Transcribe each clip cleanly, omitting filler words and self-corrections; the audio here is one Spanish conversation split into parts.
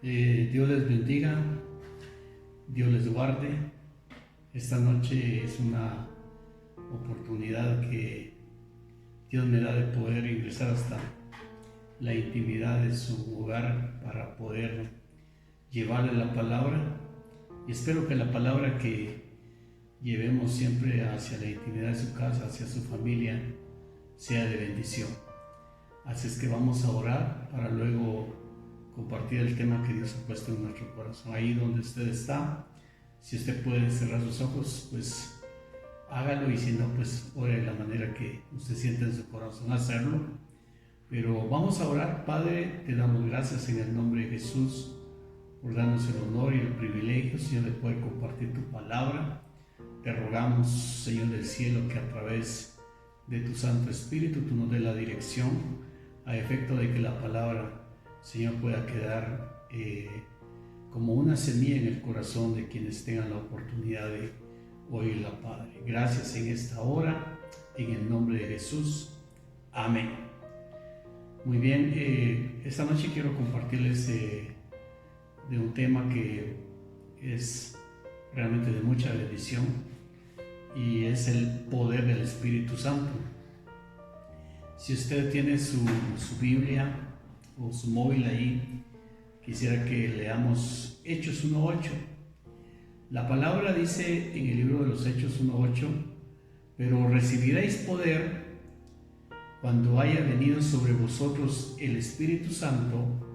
Dios les bendiga, Dios les guarde. Esta noche es una oportunidad que Dios me da de poder ingresar hasta la intimidad de su hogar para poder llevarle la palabra. Y espero que la palabra que llevemos siempre hacia la intimidad de su casa, hacia su familia, sea de bendición. Así es que vamos a orar para luego compartir el tema que Dios ha puesto en nuestro corazón. Ahí donde usted está, si usted puede cerrar sus ojos, pues hágalo, y si no, pues ore de la manera que usted siente en su corazón hacerlo. Pero vamos a orar. Padre, te damos gracias en el nombre de Jesús por darnos el honor y el privilegio, Señor, de poder compartir tu palabra. Te rogamos, Señor del cielo, que a través de tu Santo Espíritu tú nos dé la dirección a efecto de que la palabra, Señor, pueda quedar como una semilla en el corazón de quienes tengan la oportunidad de oírla, Padre. Gracias en esta hora, en el nombre de Jesús. Amén. Muy bien, esta noche quiero compartirles de un tema que es realmente de mucha bendición, y es el poder del Espíritu Santo. Si usted tiene su Biblia o su móvil ahí, quisiera que leamos Hechos 1:8. La palabra dice en el libro de los Hechos 1:8: pero recibiréis poder cuando haya venido sobre vosotros el Espíritu Santo,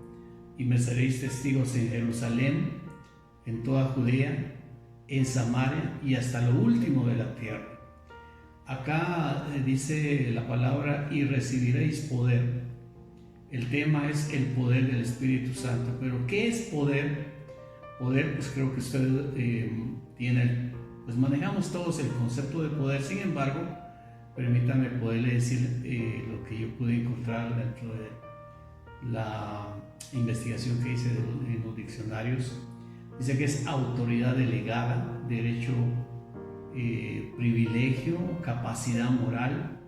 y me seréis testigos en Jerusalén, en toda Judea, en Samaria y hasta lo último de la tierra. Acá dice la palabra: y recibiréis poder. El tema es el poder del Espíritu Santo. Pero ¿qué es poder? Poder, pues creo que usted tiene, pues manejamos todos el concepto de poder. Sin embargo, permítame poderle decir lo que yo pude encontrar dentro de la investigación que hice en los diccionarios. Dice que es autoridad delegada, derecho, privilegio, capacidad moral,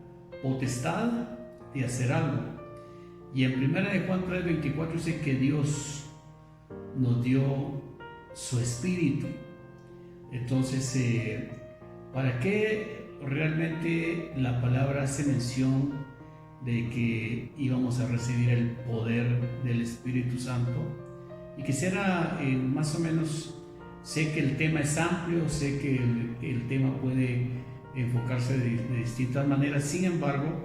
potestad de hacer algo. Y en 1 Juan 3:24 dice que Dios nos dio su Espíritu. Entonces, ¿para qué realmente la palabra hace mención de que íbamos a recibir el poder del Espíritu Santo? Y quisiera más o menos, sé que el tema es amplio, sé que el tema puede enfocarse de distintas maneras. Sin embargo,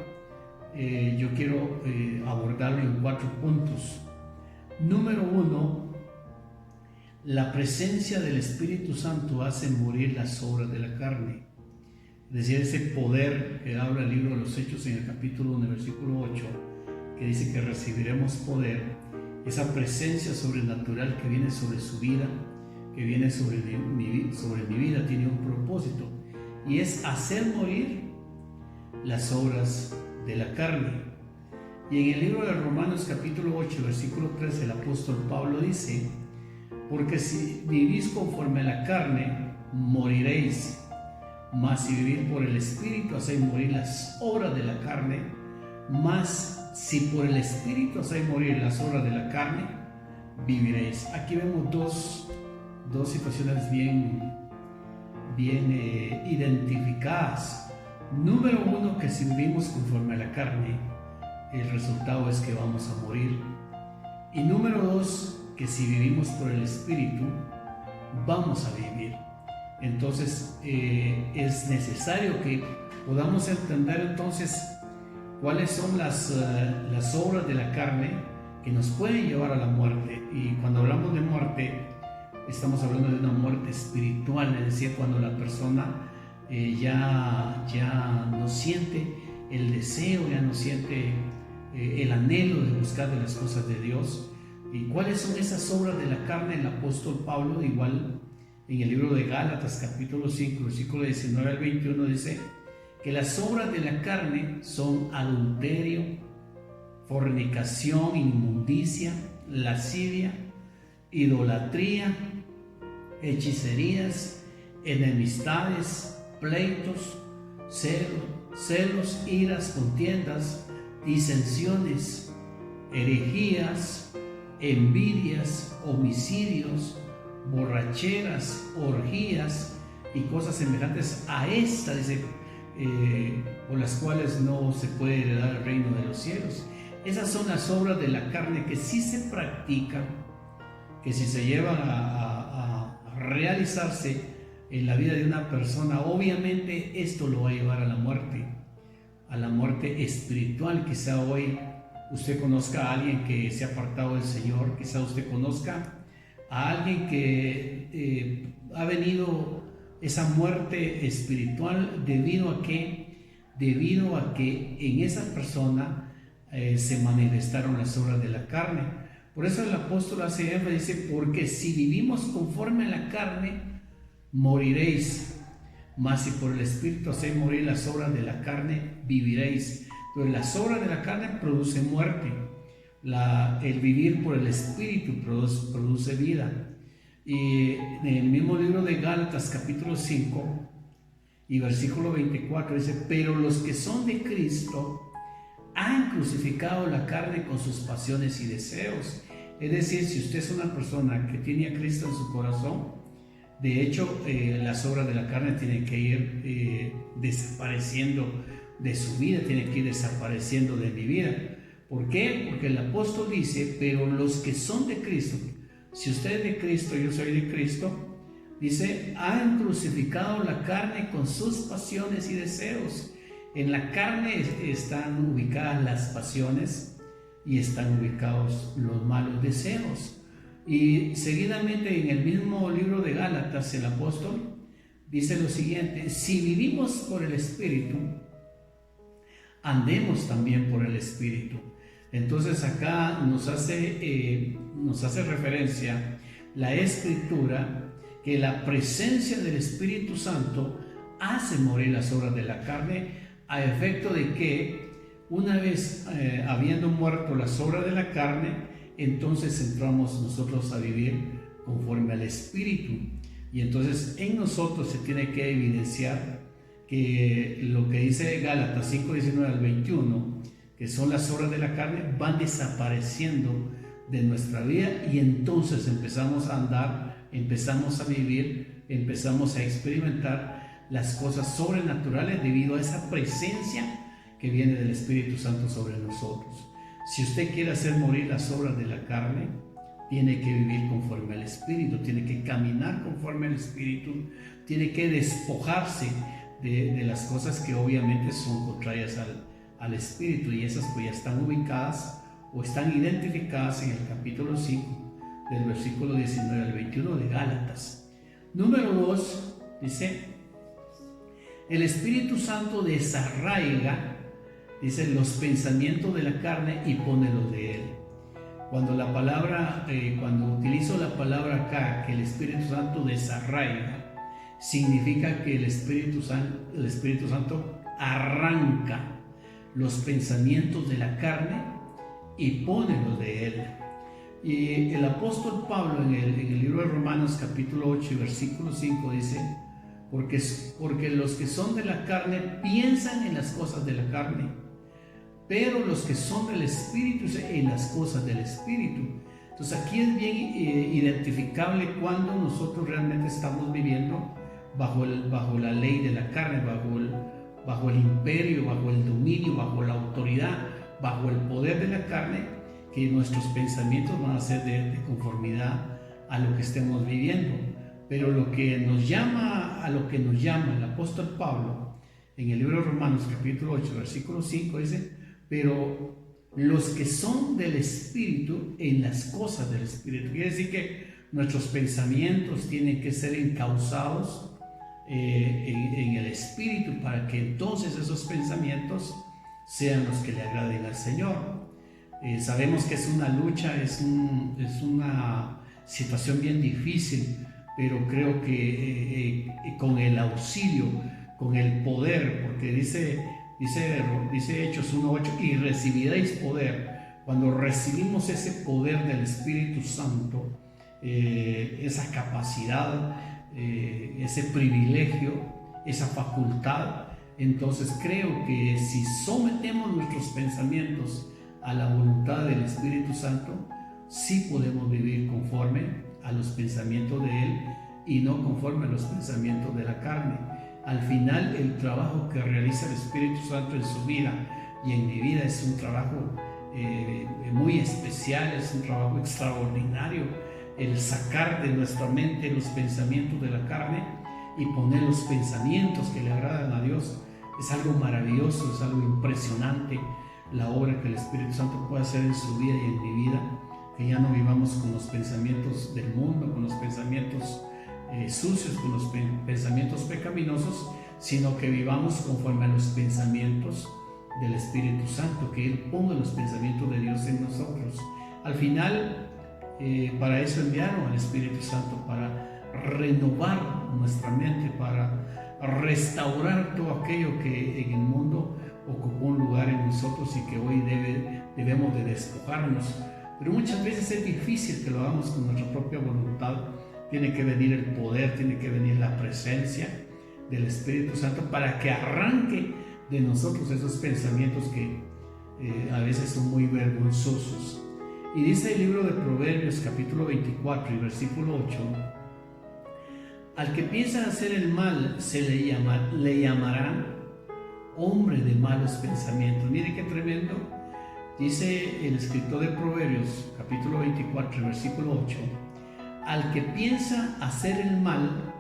yo quiero abordarlo en 4 puntos. Número 1, la presencia del Espíritu Santo hace morir las obras de la carne. Es decir, ese poder que habla el libro de los Hechos en el capítulo 1, versículo 8, que dice que recibiremos poder, esa presencia sobrenatural que viene sobre su vida, que viene sobre mi vida, tiene un propósito, y es hacer morir las obras de la carne. Y en el libro de Romanos capítulo 8, versículo 13, el apóstol Pablo dice: porque si vivís conforme a la carne, moriréis, mas si vivís por el Espíritu, hacéis morir las obras de la carne. Mas si por el Espíritu hacéis morir las obras de la carne, viviréis. Aquí vemos dos situaciones bien identificadas. Número 1, que si vivimos conforme a la carne, el resultado es que vamos a morir. Y número 2, que si vivimos por el Espíritu, vamos a vivir. Entonces, es necesario que podamos entender entonces cuáles son las obras de la carne que nos pueden llevar a la muerte. Y cuando hablamos de muerte, estamos hablando de una muerte espiritual, es decir, cuando la persona ya no siente el deseo, ya no siente el anhelo de buscar de las cosas de Dios. ¿Y cuáles son esas obras de la carne? El apóstol Pablo, igual en el libro de Gálatas capítulo 5, versículo 19 al 21, dice que las obras de la carne son adulterio, fornicación, inmundicia, lascivia, idolatría, hechicerías, enemistades, pleitos, celos, iras, contiendas, disensiones, herejías, envidias, homicidios, borracheras, orgías y cosas semejantes a esta, dice, por las cuales no se puede heredar el reino de los cielos. Esas son las obras de la carne que sí se practican, que si se llevan a realizarse en la vida de una persona, obviamente esto lo va a llevar a la muerte espiritual. Quizá hoy usted conozca a alguien que se ha apartado del Señor, quizá usted conozca a alguien que ha venido esa muerte espiritual debido a que en esa persona se manifestaron las obras de la carne. Por eso el apóstol hace énfasis, dice, porque si vivimos conforme a la carne, moriréis, mas si por el Espíritu hacéis morir las obras de la carne, viviréis. Entonces las obras de la carne producen muerte, el vivir por el Espíritu produce vida. Y en el mismo libro de Gálatas capítulo 5 y versículo 24 dice, pero los que son de Cristo han crucificado la carne con sus pasiones y deseos. Es decir, si usted es una persona que tiene a Cristo en su corazón, de hecho las obras de la carne tienen que ir desapareciendo de su vida, tienen que ir desapareciendo de mi vida. ¿Por qué? Porque el apóstol dice, pero los que son de Cristo, si usted es de Cristo, yo soy de Cristo, dice, han crucificado la carne con sus pasiones y deseos. En la carne están ubicadas las pasiones y están ubicados los malos deseos. Y seguidamente en el mismo libro de Gálatas, el apóstol dice lo siguiente, si vivimos por el Espíritu, andemos también por el Espíritu. Entonces acá nos hace referencia la Escritura que la presencia del Espíritu Santo hace morir las obras de la carne, a efecto de que una vez habiendo muerto las obras de la carne, entonces entramos nosotros a vivir conforme al Espíritu. Y entonces en nosotros se tiene que evidenciar que lo que dice Gálatas 5, 19 al 21, que son las obras de la carne, van desapareciendo de nuestra vida y entonces empezamos a andar, empezamos a vivir, empezamos a experimentar las cosas sobrenaturales debido a esa presencia que viene del Espíritu Santo sobre nosotros. Si usted quiere hacer morir las obras de la carne, tiene que vivir conforme al Espíritu, tiene que caminar conforme al Espíritu, tiene que despojarse de las cosas que obviamente son contrarias al Espíritu, y esas pues ya están ubicadas o están identificadas en el capítulo 5 del versículo 19 al 21 de Gálatas. Número 2 dice, el Espíritu Santo desarraiga, dice, los pensamientos de la carne y pone los de él. Cuando utilizo la palabra acá, que el Espíritu Santo desarraiga, significa que el Espíritu Santo arranca los pensamientos de la carne y pone los de él. Y el apóstol Pablo en el libro de Romanos capítulo 8 y versículo 5 dice, porque los que son de la carne piensan en las cosas de la carne, pero los que son del Espíritu en las cosas del Espíritu. Entonces aquí es bien identificable cuando nosotros realmente estamos viviendo bajo la ley de la carne, bajo el imperio, bajo el dominio, bajo la autoridad, bajo el poder de la carne, que nuestros pensamientos van a ser de conformidad a lo que estemos viviendo. Pero a lo que nos llama el apóstol Pablo en el libro de Romanos capítulo 8 versículo 5 dice, pero los que son del Espíritu en las cosas del Espíritu. Quiere decir que nuestros pensamientos tienen que ser encauzados en el Espíritu, para que entonces esos pensamientos sean los que le agraden al Señor. Sabemos que es una lucha, es una situación bien difícil, pero creo que con el auxilio, con el poder, porque dice Hechos 1:8, y recibiréis poder. Cuando recibimos ese poder del Espíritu Santo, esa capacidad, ese privilegio, esa facultad, entonces creo que si sometemos nuestros pensamientos a la voluntad del Espíritu Santo, sí podemos vivir conforme a los pensamientos de Él y no conforme a los pensamientos de la carne. Al final, el trabajo que realiza el Espíritu Santo en su vida y en mi vida es un trabajo muy especial, es un trabajo extraordinario, el sacar de nuestra mente los pensamientos de la carne y poner los pensamientos que le agradan a Dios. Es algo maravilloso, es algo impresionante la obra que el Espíritu Santo puede hacer en su vida y en mi vida, que ya no vivamos con los pensamientos del mundo, con los pensamientos sucios, con los pensamientos pecaminosos, sino que vivamos conforme a los pensamientos del Espíritu Santo, que Él ponga los pensamientos de Dios en nosotros. Al final, para eso enviaron al Espíritu Santo, para renovar nuestra mente, para restaurar todo aquello que en el mundo ocupó un lugar en nosotros y que hoy debemos de despojarnos. Pero muchas veces es difícil que lo hagamos con nuestra propia voluntad. Tiene que venir el poder, tiene que venir la presencia del Espíritu Santo para que arranque de nosotros esos pensamientos que a veces son muy vergonzosos. Y dice el libro de Proverbios capítulo 24 y versículo 8: al que piensa hacer el mal se le llamará hombre de malos pensamientos. Mire qué tremendo. Dice el escritor de Proverbios capítulo 24 versículo 8: al que piensa hacer el mal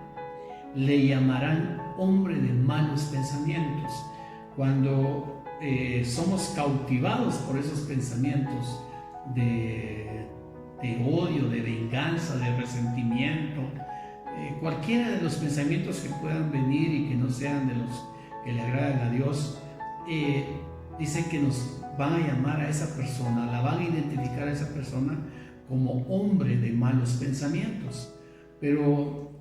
le llamarán hombre de malos pensamientos. Cuando somos cautivados por esos pensamientos de odio, de venganza, de resentimiento, cualquiera de los pensamientos que puedan venir y que no sean de los que le agradan a Dios, dice que nos van a llamar a esa persona, la van a identificar a esa persona como hombre de malos pensamientos. Pero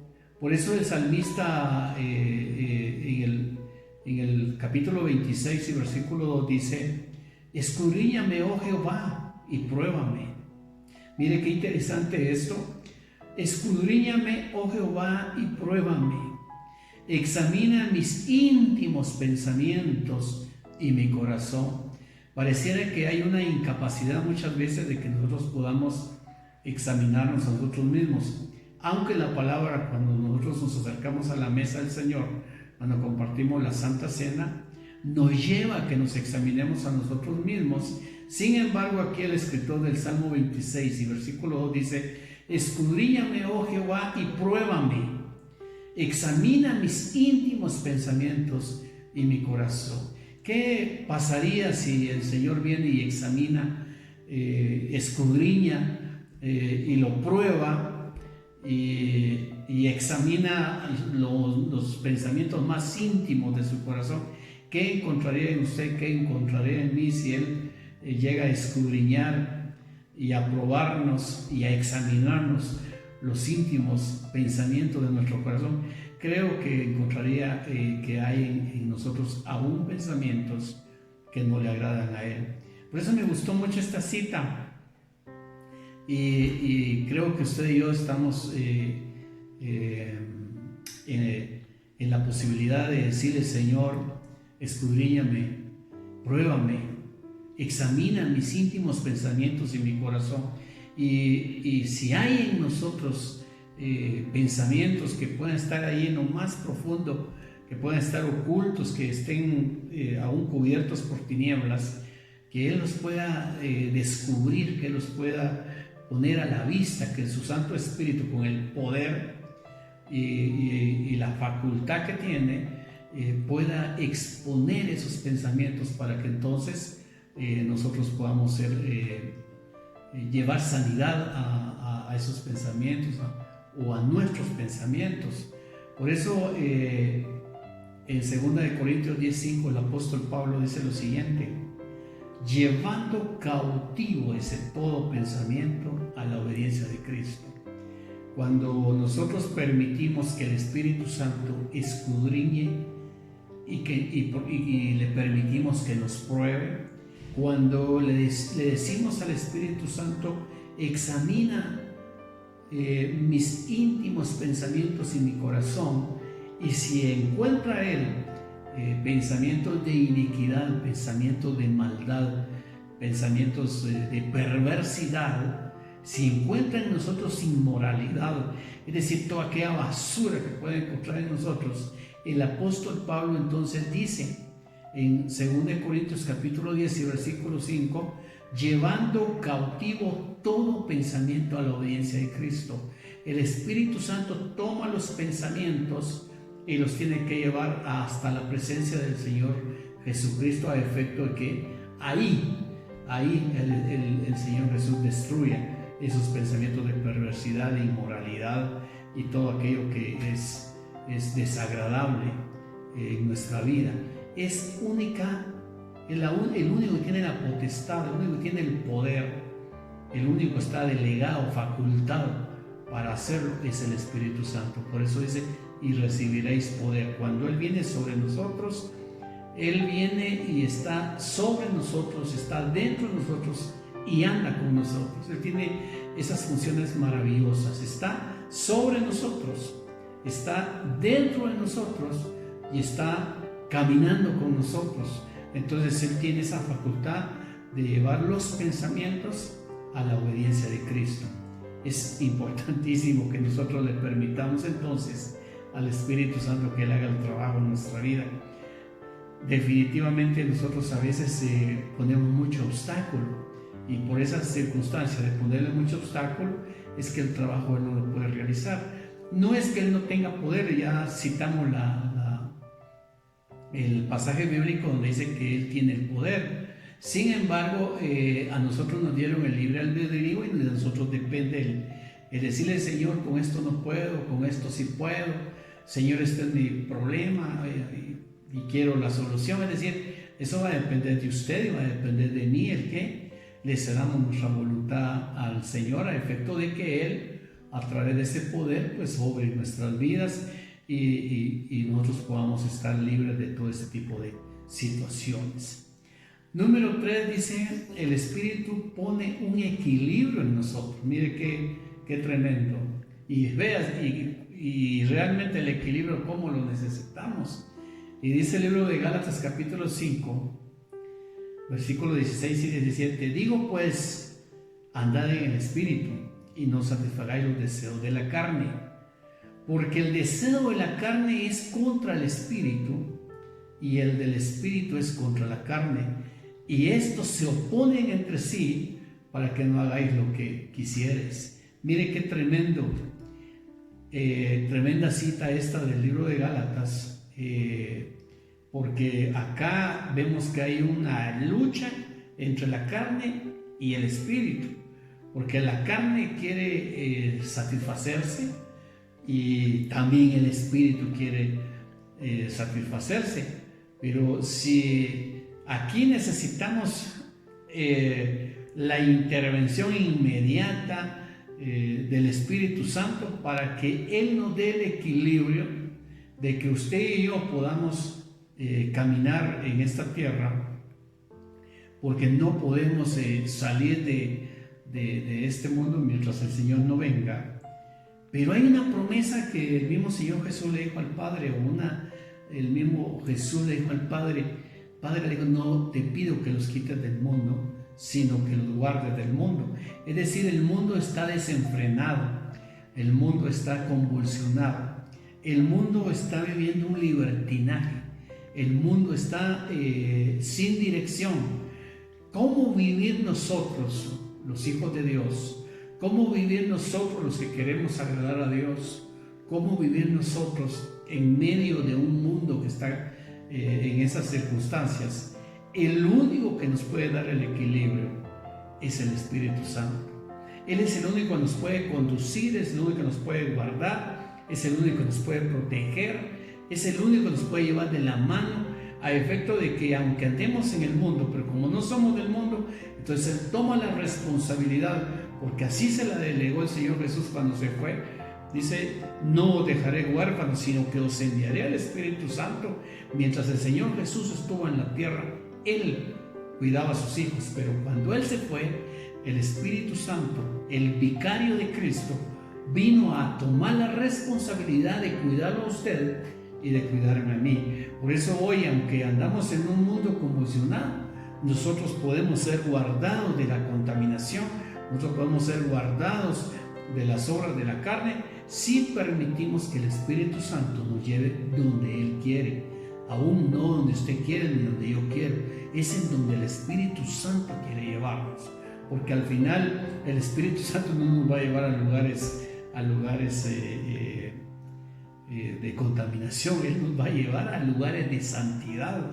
por eso el salmista en el capítulo 26 y versículo 2 dice: escudriñame, oh Jehová, y pruébame. Mire qué interesante esto. Escudriñame, oh Jehová, y pruébame. Examina mis íntimos pensamientos y mi corazón. Pareciera que hay una incapacidad muchas veces de que nosotros podamos examinarnos a nosotros mismos. Aunque la palabra, cuando nosotros nos acercamos a la mesa del Señor, cuando compartimos la Santa Cena, nos lleva a que nos examinemos a nosotros mismos. Sin embargo, aquí el escritor del Salmo 26 y versículo 2 dice: escudriñame, oh Jehová, y pruébame. Examina mis íntimos pensamientos y mi corazón. ¿Qué pasaría si el Señor viene y examina, escudriña y lo prueba y examina los pensamientos más íntimos de su corazón? ¿Qué encontraría en usted? ¿Qué encontraría en mí si Él llega a escudriñar y a probarnos y a examinarnos los íntimos pensamientos de nuestro corazón? Creo que encontraría que hay en nosotros aún pensamientos que no le agradan a Él. Por eso me gustó mucho esta cita y creo que usted y yo estamos en la posibilidad de decirle: Señor, escudriñame, pruébame, examina mis íntimos pensamientos y mi corazón. Y si hay en nosotros pensamientos que puedan estar ahí en lo más profundo, que puedan estar ocultos, que estén aún cubiertos por tinieblas, que Él los pueda descubrir, que Él los pueda poner a la vista, que su Santo Espíritu, con el poder y la facultad que tiene, pueda exponer esos pensamientos para que entonces nosotros podamos llevar sanidad a esos pensamientos o a nuestros pensamientos. Por eso en 2 Corintios 10:5 el apóstol Pablo dice lo siguiente: llevando cautivo ese todo pensamiento a la obediencia de Cristo. Cuando nosotros permitimos que el Espíritu Santo escudriñe y le permitimos que nos pruebe, cuando le decimos al Espíritu Santo: examina mis íntimos pensamientos y mi corazón, y si encuentra Él pensamientos de iniquidad, pensamientos de maldad, pensamientos de perversidad, si encuentra en nosotros inmoralidad, es decir, toda aquella basura que puede encontrar en nosotros, el apóstol Pablo entonces dice en 2 Corintios capítulo 10 y versículo 5, llevando cautivo todo pensamiento a la obediencia de Cristo. El Espíritu Santo toma los pensamientos y los tiene que llevar hasta la presencia del Señor Jesucristo, a efecto de que ahí el Señor Jesús destruya esos pensamientos de perversidad, de inmoralidad y todo aquello que es desagradable en nuestra vida. Es única, el único que tiene la potestad, el único que tiene el poder, el único que está delegado, facultado para hacerlo, es el Espíritu Santo. Por eso dice, y recibiréis poder. Cuando Él viene sobre nosotros, Él viene y está sobre nosotros, está dentro de nosotros y anda con nosotros. Él tiene esas funciones maravillosas. Está sobre nosotros, está dentro de nosotros y está caminando con nosotros. Entonces Él tiene esa facultad de llevar los pensamientos a la obediencia de Cristo. Es importantísimo que nosotros le permitamos entonces al Espíritu Santo que Él haga el trabajo en nuestra vida. Definitivamente nosotros a veces ponemos mucho obstáculo, y por esa circunstancia de ponerle mucho obstáculo es que el trabajo Él no lo puede realizar. No es que Él no tenga poder, ya citamos el pasaje bíblico donde dice que Él tiene el poder. Sin embargo, a nosotros nos dieron el libre albedrío y de nosotros depende el decirle: Señor, con esto no puedo, con esto sí puedo, Señor, este es mi problema y quiero la solución. Es decir, eso va a depender de usted y va a depender de mí, el que le cedamos nuestra voluntad al Señor, a efecto de que Él, a través de ese poder, pues obre en nuestras vidas y nosotros podamos estar libres de todo ese tipo de situaciones. Número 3 dice: el Espíritu pone un equilibrio en nosotros. Mire qué tremendo. Y veas, y realmente el equilibrio, ¿cómo lo necesitamos? Y dice el libro de Gálatas capítulo 5, versículos 16 y 17: digo pues, andad en el Espíritu y no satisfagáis los deseos de la carne, porque el deseo de la carne es contra el Espíritu y el del Espíritu es contra la carne, y estos se oponen entre sí para que no hagáis lo que quisieres. Mire qué tremendo, tremenda cita esta del libro de Gálatas, porque acá vemos que hay una lucha entre la carne y el Espíritu, porque la carne quiere satisfacerse y también el Espíritu quiere satisfacerse. Pero si aquí necesitamos la intervención inmediata del Espíritu Santo para que Él nos dé el equilibrio de que usted y yo podamos caminar en esta tierra, porque no podemos salir de este mundo mientras el Señor no venga. Pero hay una promesa que el mismo Señor Jesús le dijo al Padre, el mismo Jesús le dijo al Padre, le dijo: no te pido que los quites del mundo, sino que los guardes del mundo. Es decir, el mundo está desenfrenado, el mundo está convulsionado, el mundo está viviendo un libertinaje, el mundo está sin dirección. ¿Cómo vivir nosotros, los hijos de Dios? ¿Cómo vivir nosotros, los que queremos agradar a Dios? ¿Cómo vivir nosotros en medio de un mundo que está en esas circunstancias? El único que nos puede dar el equilibrio es el Espíritu Santo. Él es el único que nos puede conducir, es el único que nos puede guardar, es el único que nos puede proteger, es el único que nos puede llevar de la mano, a efecto de que aunque andemos en el mundo, pero como no somos del mundo, entonces Él toma la responsabilidad, porque así se la delegó el Señor Jesús cuando se fue. Dice: no os dejaré huérfanos, sino que os enviaré al Espíritu Santo. Mientras el Señor Jesús estuvo en la tierra, Él cuidaba a sus hijos, pero cuando Él se fue, el Espíritu Santo, el vicario de Cristo, vino a tomar la responsabilidad de cuidarlo a usted y de cuidarme a mí. Por eso hoy, aunque andamos en un mundo convulsionado, nosotros podemos ser guardados de la contaminación, Nosotros podemos ser guardados de las obras de la carne si permitimos que el Espíritu Santo nos lleve donde Él quiere. Aún no donde usted quiere ni donde yo quiero, es en donde el Espíritu Santo quiere llevarnos, porque al final el Espíritu Santo no nos va a llevar a lugares de contaminación, Él nos va a llevar a lugares de santidad.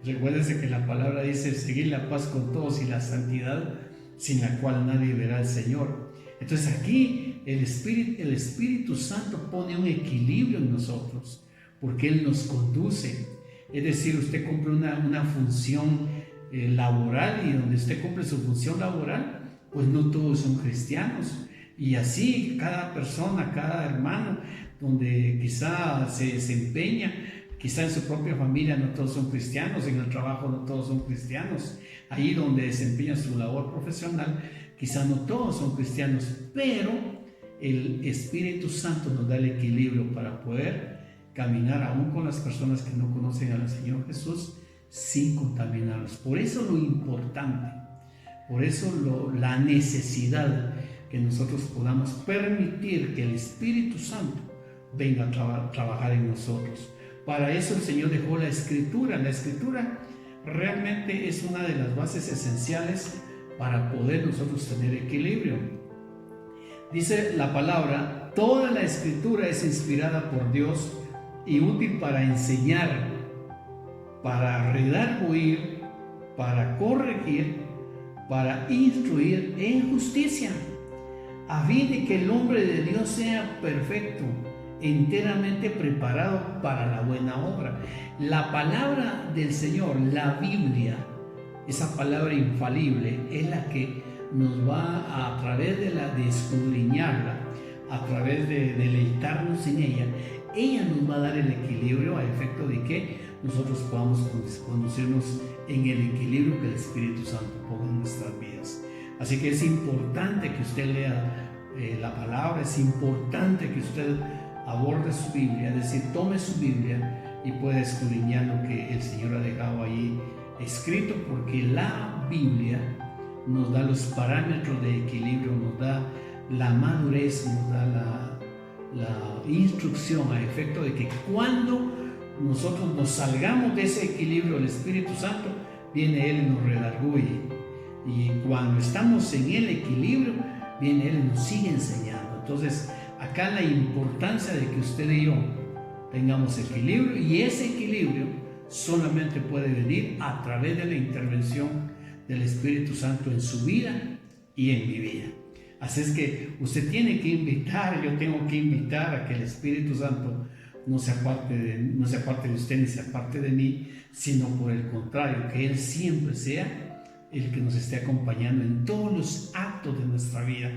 Recuérdense que la palabra dice: seguir la paz con todos y la santidad, sin la cual nadie verá al Señor. Entonces aquí el Espíritu Santo pone un equilibrio en nosotros, porque Él nos conduce. Es decir, usted cumple una función laboral, y donde usted cumple su función laboral, pues no todos son cristianos. Y así cada persona, cada hermano, donde quizá se desempeña, quizá en su propia familia no todos son cristianos, en el trabajo no todos son cristianos, ahí donde desempeña su labor profesional, quizá no todos son cristianos, pero el Espíritu Santo nos da el equilibrio para poder caminar aún con las personas que no conocen al Señor Jesús sin contaminarlos. Por eso lo importante, por eso la necesidad que nosotros podamos permitir que el Espíritu Santo venga a trabajar en nosotros. Para eso el Señor dejó la Escritura. La Escritura realmente es una de las bases esenciales para poder nosotros tener equilibrio. Dice la palabra: toda la Escritura es inspirada por Dios y útil para enseñar, para redarguir, para corregir, para instruir en justicia, a fin de que el hombre de Dios sea perfecto, enteramente preparado para la buena obra. La palabra del Señor, la Biblia, esa palabra infalible, es la que nos va a través de escudriñarla, a través de deleitarnos en ella, ella nos va a dar el equilibrio a efecto de que nosotros podamos conducirnos en el equilibrio que el Espíritu Santo ponga en nuestras vidas. Así que es importante que usted lea la palabra, es importante que usted aborde su Biblia, es decir, tome su Biblia y pueda escudriñar lo que el Señor ha dejado ahí escrito, porque la Biblia nos da los parámetros de equilibrio, nos da la madurez, nos da la instrucción a efecto de que cuando nosotros nos salgamos de ese equilibrio, el Espíritu Santo viene Él y nos redarguye, y cuando estamos en el equilibrio viene Él y nos sigue enseñando. Entonces acá la importancia de que usted y yo tengamos equilibrio, y ese equilibrio solamente puede venir a través de la intervención del Espíritu Santo en su vida y en mi vida. Así es que usted tiene que invitar, yo tengo que invitar a que el Espíritu Santo no sea parte de usted ni sea parte de mí, sino por el contrario, que Él siempre sea el que nos esté acompañando en todos los actos de nuestra vida,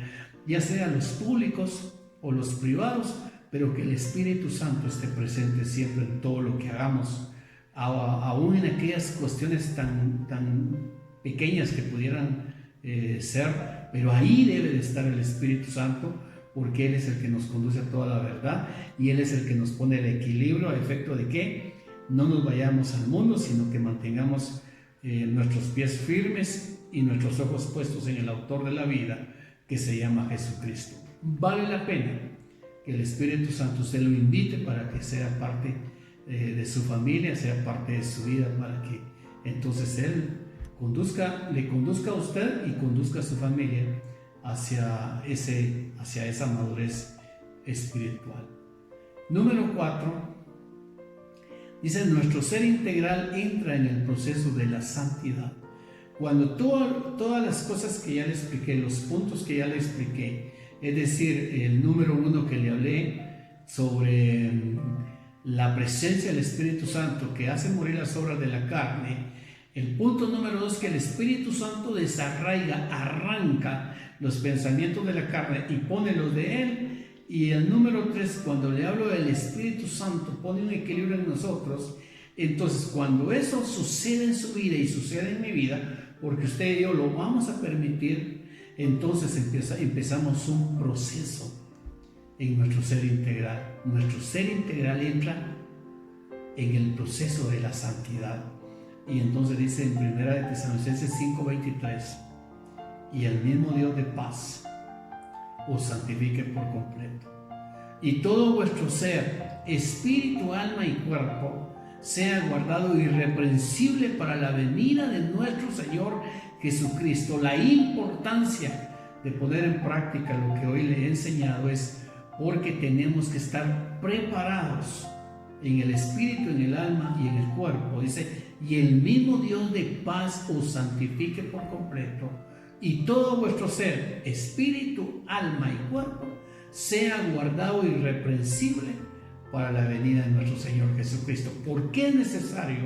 ya sea los públicos o los privados, pero que el Espíritu Santo esté presente siempre en todo lo que hagamos, aún en aquellas cuestiones tan pequeñas que pudieran ser, pero ahí debe de estar el Espíritu Santo, porque Él es el que nos conduce a toda la verdad, y Él es el que nos pone el equilibrio a efecto de que no nos vayamos al mundo, sino que mantengamos nuestros pies firmes y nuestros ojos puestos en el autor de la vida, que se llama Jesucristo. Vale la pena que el Espíritu Santo usted lo invite para que sea parte de su familia, sea parte de su vida, para que entonces Él le conduzca a usted y conduzca a su familia hacia esa madurez espiritual. Número 4, dice: nuestro ser integral entra en el proceso de la santidad. Cuando todas las cosas que ya le expliqué, los puntos que ya le expliqué, es decir, el número 1 que le hablé sobre la presencia del Espíritu Santo que hace morir las obras de la carne, el punto número 2, que el Espíritu Santo desarraiga, arranca los pensamientos de la carne y pone los de Él. Y el número 3, cuando le hablo del Espíritu Santo, pone un equilibrio en nosotros. Entonces, cuando eso sucede en su vida y sucede en mi vida, porque usted y yo lo vamos a permitir, entonces empezamos un proceso en nuestro ser integral. Nuestro ser integral entra en el proceso de la santidad. Y entonces dice en 1 Tesalonicenses 5:23: y el mismo Dios de paz os santifique por completo. Y todo vuestro ser, espíritu, alma y cuerpo, sea guardado irreprensible para la venida de nuestro Señor Jesucristo. La importancia de poner en práctica lo que hoy le he enseñado es porque tenemos que estar preparados en el espíritu, en el alma y en el cuerpo. Dice, y el mismo Dios de paz os santifique por completo, y todo vuestro ser, espíritu, alma y cuerpo, sea guardado irreprensible para la venida de nuestro Señor Jesucristo. ¿Por qué es necesario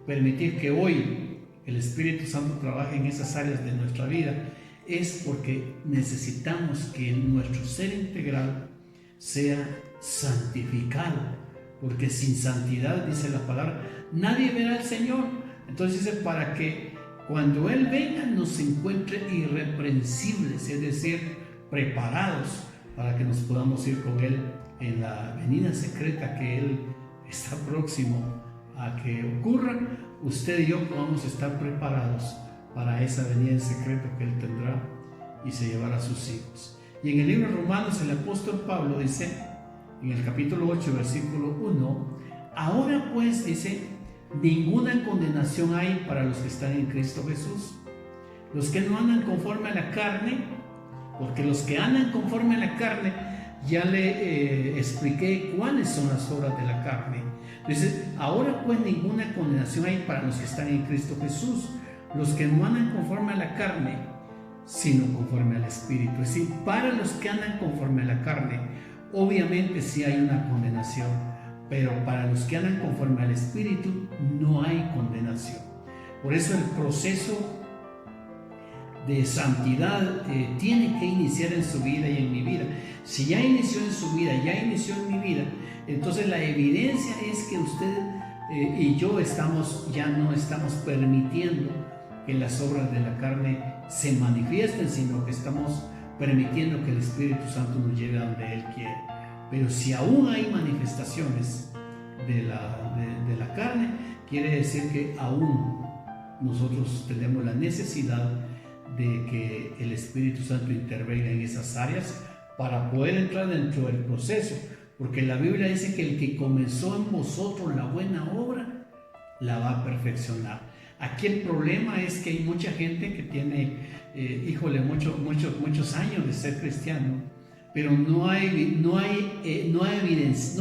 permitir que hoy el Espíritu Santo trabaje en esas áreas de nuestra vida? Es porque necesitamos que nuestro ser integral sea santificado, porque sin santidad, dice la palabra, nadie verá al Señor. Entonces dice, para que cuando Él venga nos encuentre irreprensibles, es decir, preparados para que nos podamos ir con Él en la venida secreta que Él está próximo a que ocurra. Usted y yo podamos estar preparados para esa venida en secreto que Él tendrá y se llevará a sus hijos. Y en el libro de Romanos el apóstol Pablo dice, en el capítulo 8, versículo 1, ahora pues, dice, ninguna condenación hay para los que están en Cristo Jesús, los que no andan conforme a la carne, porque los que andan conforme a la carne, ya le expliqué cuáles son las obras de la carne. Entonces, ahora pues ninguna condenación hay para los que están en Cristo Jesús, los que no andan conforme a la carne, sino conforme al Espíritu. Es decir, para los que andan conforme a la carne, obviamente sí hay una condenación, pero para los que andan conforme al Espíritu no hay condenación. Por eso el proceso de santidad tiene que iniciar en su vida y en mi vida. Si ya inició en su vida, ya inició en mi vida, entonces la evidencia es que usted y yo ya no estamos permitiendo que las obras de la carne se manifiesten, sino que estamos permitiendo que el Espíritu Santo nos lleve a donde Él quiere. Pero si aún hay manifestaciones de la carne, quiere decir que aún nosotros tenemos la necesidad de que el Espíritu Santo intervenga en esas áreas para poder entrar dentro del proceso, porque la Biblia dice que el que comenzó en vosotros la buena obra la va a perfeccionar. Aquí el problema es que hay mucha gente que tiene, muchos años de ser cristiano, pero no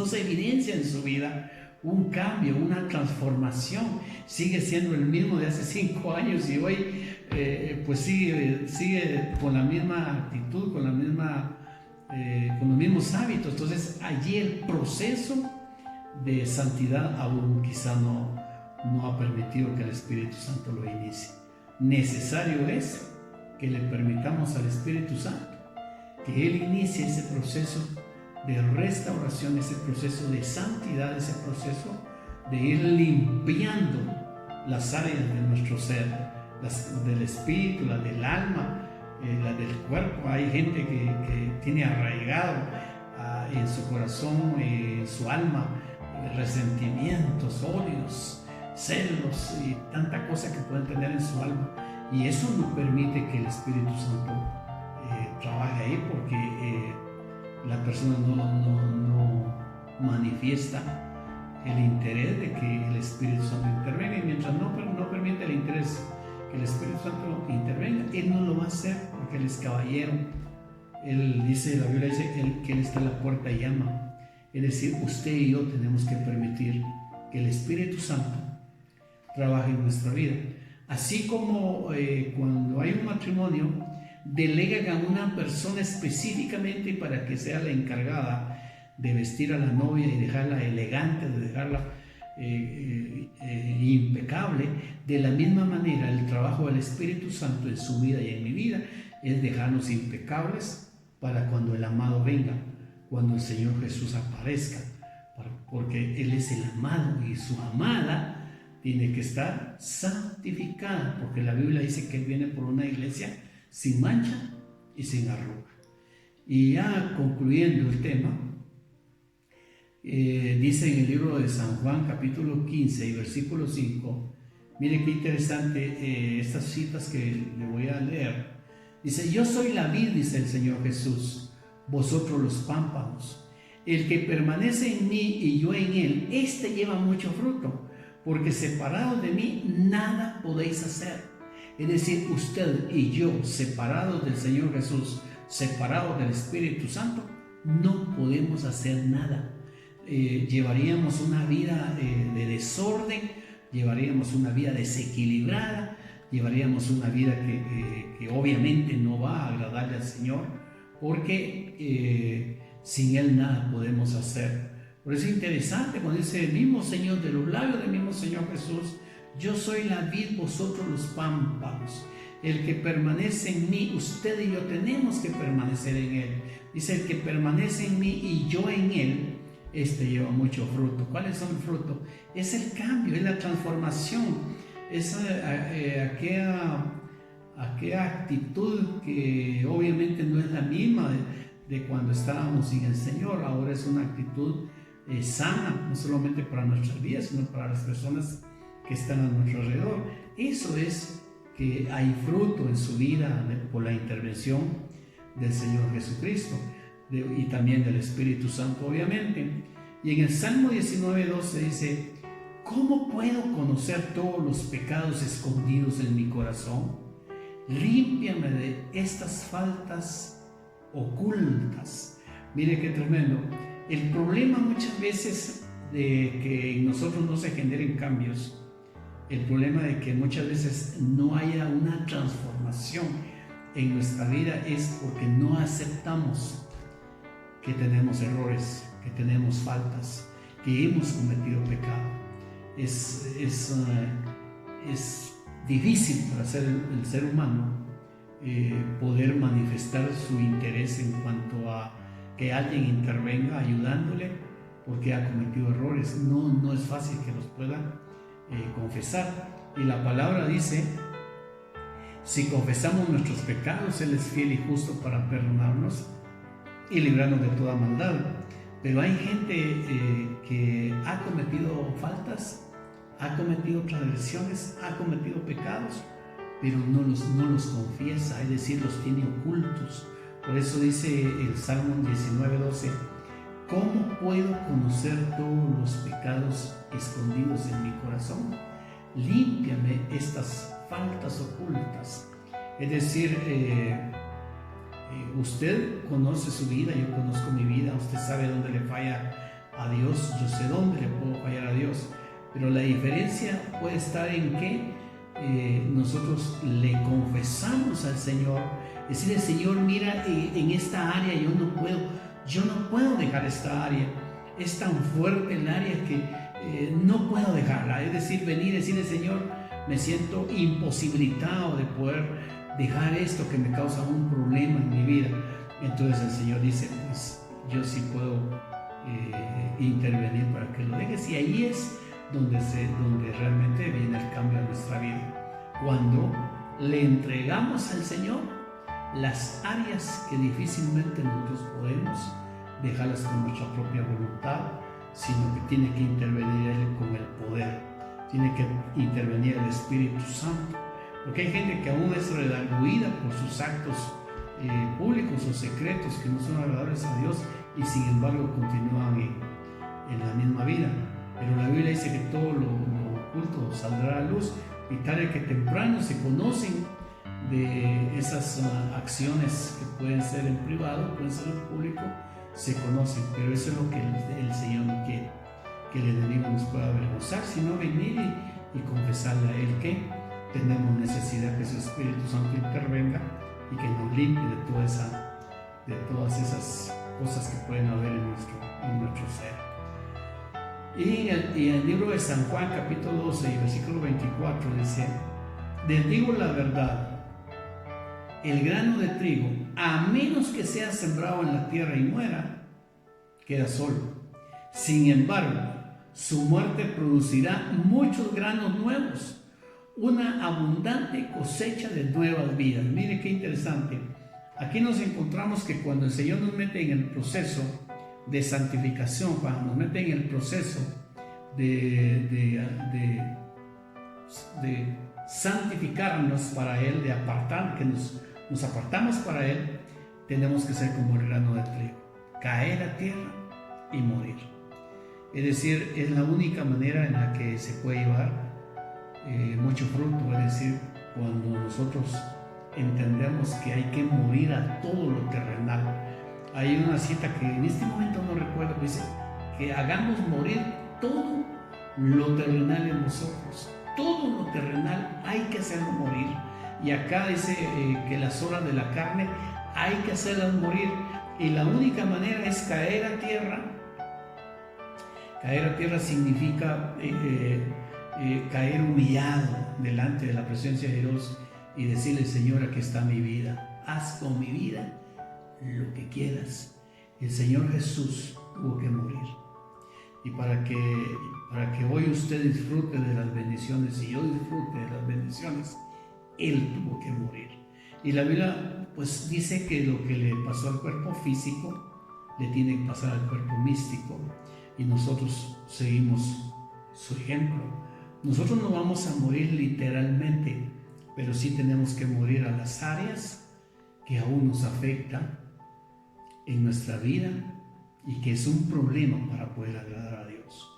se evidencia en su vida un cambio, una transformación. Sigue siendo el mismo de hace 5 años y hoy pues sigue con la misma actitud, con los mismos hábitos. Entonces allí el proceso de santidad aún quizá no ha permitido que el Espíritu Santo lo inicie. Necesario es que le permitamos al Espíritu Santo que Él inicie ese proceso de restauración, ese proceso de santidad, ese proceso de ir limpiando las áreas de nuestro ser, las del espíritu, las del alma, las del cuerpo. Hay gente que tiene arraigado en su corazón, en su alma, resentimientos, odios, celos y tanta cosa que pueden tener en su alma, y eso no permite que el Espíritu Santo trabaje ahí, porque la persona no manifiesta el interés de que el Espíritu Santo intervenga, y mientras no permite el interés que el Espíritu Santo intervenga, Él no lo va a hacer, porque Él es caballero. Él dice, la Biblia dice que Él está a la puerta y llama. Es decir, usted y yo tenemos que permitir que el Espíritu Santo trabaje en nuestra vida. Así como cuando hay un matrimonio, delegan a una persona específicamente para que sea la encargada de vestir a la novia y dejarla elegante, de dejarla impecable. De la misma manera, el trabajo del Espíritu Santo en su vida y en mi vida es dejarnos impecables para cuando el amado venga, cuando el Señor Jesús aparezca, porque Él es el amado y su amada tiene que estar santificada, porque la Biblia dice que Él viene por una iglesia sin mancha y sin arruga. Y ya concluyendo el tema, dice en el libro de San Juan capítulo 15 y versículo 5, mire qué interesante estas citas que le voy a leer. Dice, yo soy la vid, dice el Señor Jesús, vosotros los pámpanos. El que permanece en mí y yo en él, éste lleva mucho fruto, porque separados de mí nada podéis hacer. Es decir, usted y yo, separados del Señor Jesús, separados del Espíritu Santo, no podemos hacer nada. Llevaríamos una vida de desorden, llevaríamos una vida desequilibrada, llevaríamos una vida que obviamente no va a agradarle al Señor, porque sin Él nada podemos hacer. Por eso es interesante cuando dice el mismo Señor, de los labios del mismo Señor Jesús, yo soy la vid, vosotros los pámpanos. El que permanece en mí, usted y yo tenemos que permanecer en Él. Dice, el que permanece en mí y yo en Él, este lleva mucho fruto. ¿Cuáles son el fruto? Es el cambio, es la transformación, es aquella actitud que obviamente no es la misma de cuando estábamos sin el Señor. Ahora es una actitud sana, no solamente para nuestras vidas, sino para las personas que están a nuestro alrededor. Eso es que hay fruto en su vida por la intervención del Señor Jesucristo y también del Espíritu Santo, obviamente. Y en el Salmo 19:12 dice, ¿cómo puedo conocer todos los pecados escondidos en mi corazón? Límpiame de estas faltas ocultas. Mire qué tremendo. El problema muchas veces de que en nosotros no se generen cambios, el problema de que muchas veces no haya una transformación en nuestra vida es porque no aceptamos que tenemos errores, que tenemos faltas, que hemos cometido pecado. Es difícil para el ser humano poder manifestar su interés en cuanto a que alguien intervenga ayudándole porque ha cometido errores. No es fácil que los pueda confesar. Y la palabra dice, si confesamos nuestros pecados, Él es fiel y justo para perdonarnos y librarnos de toda maldad. Pero hay gente que ha cometido faltas, ha cometido transgresiones, ha cometido pecados, pero no los confiesa, es decir, los tiene ocultos. Por eso dice el Salmo 19:12, ¿cómo puedo conocer todos los pecados escondidos en mi corazón? Límpiame estas faltas ocultas. Es decir, usted conoce su vida, yo conozco mi vida, usted sabe dónde le falla a Dios, yo sé dónde le puedo fallar a Dios, pero la diferencia puede estar en que nosotros le confesamos al Señor, decirle, Señor, mira, en esta área yo no puedo dejar esta área, es tan fuerte el área que no puedo dejarla, es decir, venir y decirle, Señor, me siento imposibilitado de poder dejar esto que me causa un problema en mi vida. Entonces el Señor dice, pues yo sí puedo intervenir para que lo dejes, y ahí es donde realmente viene el cambio en nuestra vida, cuando le entregamos al Señor las áreas que difícilmente nosotros podemos dejarlas con nuestra propia voluntad, sino que tiene que intervenir Él con el poder, tiene que intervenir el Espíritu Santo, porque hay gente que aún es redarguida por sus actos públicos o secretos que no son agradables a Dios, y sin embargo continúan en la misma vida. Pero la Biblia dice que todo lo oculto saldrá a luz, y tarde que temprano se conocen de esas acciones que pueden ser en privado, pueden ser en público, se conocen. Pero eso es lo que el Señor no quiere, que el enemigo nos pueda avergonzar, sino venir y confesarle a Él que tenemos necesidad que su Espíritu Santo intervenga y que nos limpie de todas esas cosas que pueden haber en nuestro ser. Y en el libro de San Juan, capítulo 12 y versículo 24 dice, les digo la verdad, el grano de trigo, a menos que sea sembrado en la tierra y muera, queda solo. Sin embargo, su muerte producirá muchos granos nuevos, una abundante cosecha de nuevas vidas. Mire qué interesante. Aquí nos encontramos que cuando el Señor nos mete en el proceso de santificación, cuando nos mete en el proceso de santificarnos para Él, de apartar, que nos nos apartamos para Él, tenemos que ser como el grano de trigo, caer a tierra y morir. Es decir, es la única manera en la que se puede llevar mucho fruto. Es decir, cuando nosotros entendemos que hay que morir a todo lo terrenal. Hay una cita que en este momento no recuerdo, que dice que hagamos morir todo lo terrenal en nosotros. Todo lo terrenal hay que hacerlo morir. Y acá dice que las obras de la carne hay que hacerlas morir. Y la única manera es caer a tierra. Caer a tierra significa caer humillado delante de la presencia de Dios y decirle: Señor, aquí está mi vida, haz con mi vida lo que quieras. El Señor Jesús tuvo que morir. Y para que hoy usted disfrute de las bendiciones y yo disfrute de las bendiciones, Él tuvo que morir. Y la Biblia pues dice que lo que le pasó al cuerpo físico le tiene que pasar al cuerpo místico, y nosotros seguimos su ejemplo. Nosotros no vamos a morir literalmente, pero sí tenemos que morir a las áreas que aún nos afectan en nuestra vida y que es un problema para poder agradar a Dios.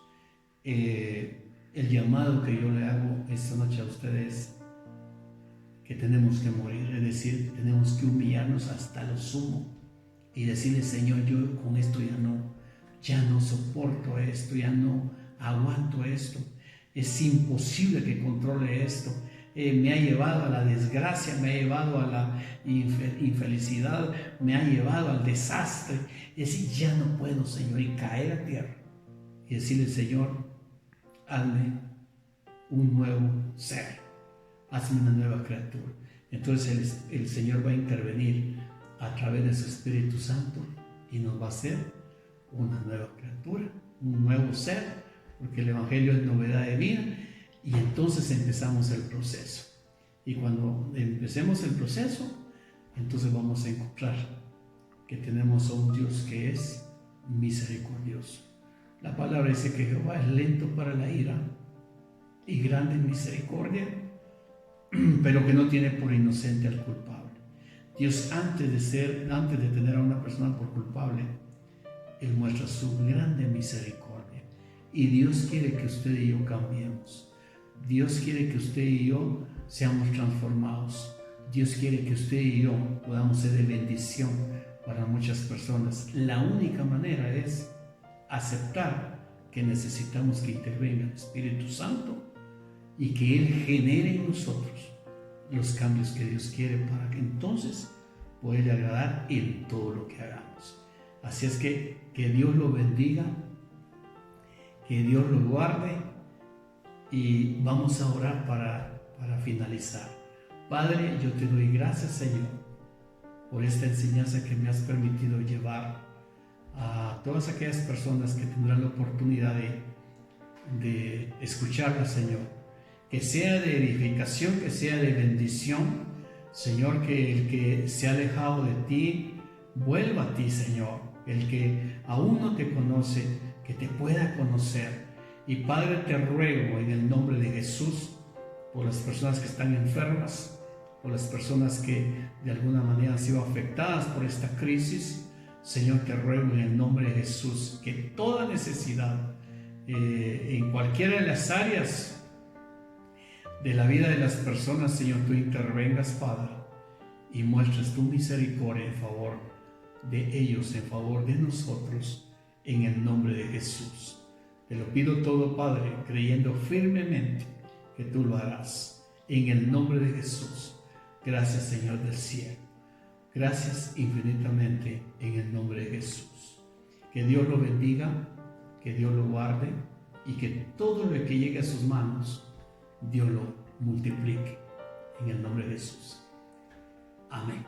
El llamado que yo le hago esta noche a ustedes, que tenemos que morir, es decir, tenemos que humillarnos hasta lo sumo y decirle: Señor, yo con esto ya no soporto esto, ya no aguanto esto, es imposible que controle esto. Me ha llevado a la desgracia, me ha llevado a la infelicidad, me ha llevado al desastre. Es decir, ya no puedo, Señor, y caer a tierra y decirle: Señor, hazme un nuevo ser, hazme una nueva criatura. Entonces el Señor va a intervenir a través de su Espíritu Santo y nos va a hacer una nueva criatura, un nuevo ser, porque el Evangelio es novedad de vida. Y entonces empezamos el proceso. Y cuando empecemos el proceso, entonces vamos a encontrar que tenemos a un Dios que es misericordioso. La palabra dice que Jehová es lento para la ira y grande en misericordia, pero que no tiene por inocente al culpable. Dios, antes de tener a una persona por culpable, Él muestra su grande misericordia. Y Dios quiere que usted y yo cambiemos. Dios quiere que usted y yo seamos transformados. Dios quiere que usted y yo podamos ser de bendición para muchas personas. La única manera es aceptar que necesitamos que intervenga el Espíritu Santo y que Él genere en nosotros los cambios que Dios quiere, para que entonces poderle agradar en todo lo que hagamos. Así es que Dios lo bendiga, que Dios lo guarde. Y vamos a orar para finalizar. Padre, yo te doy gracias, Señor, por esta enseñanza que me has permitido llevar a todas aquellas personas que tendrán la oportunidad de escucharla, Señor. Que sea de edificación, que sea de bendición, Señor, que el que se ha alejado de ti vuelva a ti, Señor. El que aún no te conoce, que te pueda conocer. Y Padre, te ruego en el nombre de Jesús por las personas que están enfermas, por las personas que de alguna manera han sido afectadas por esta crisis. Señor, te ruego en el nombre de Jesús que toda necesidad en cualquiera de las áreas de la vida de las personas, Señor, tú intervengas, Padre, y muestres tu misericordia en favor de ellos, en favor de nosotros, en el nombre de Jesús. Te lo pido todo, Padre, creyendo firmemente que tú lo harás. En el nombre de Jesús. Gracias, Señor del cielo. Gracias infinitamente en el nombre de Jesús. Que Dios lo bendiga, que Dios lo guarde y que todo lo que llegue a sus manos, Dios lo multiplique. En el nombre de Jesús. Amén.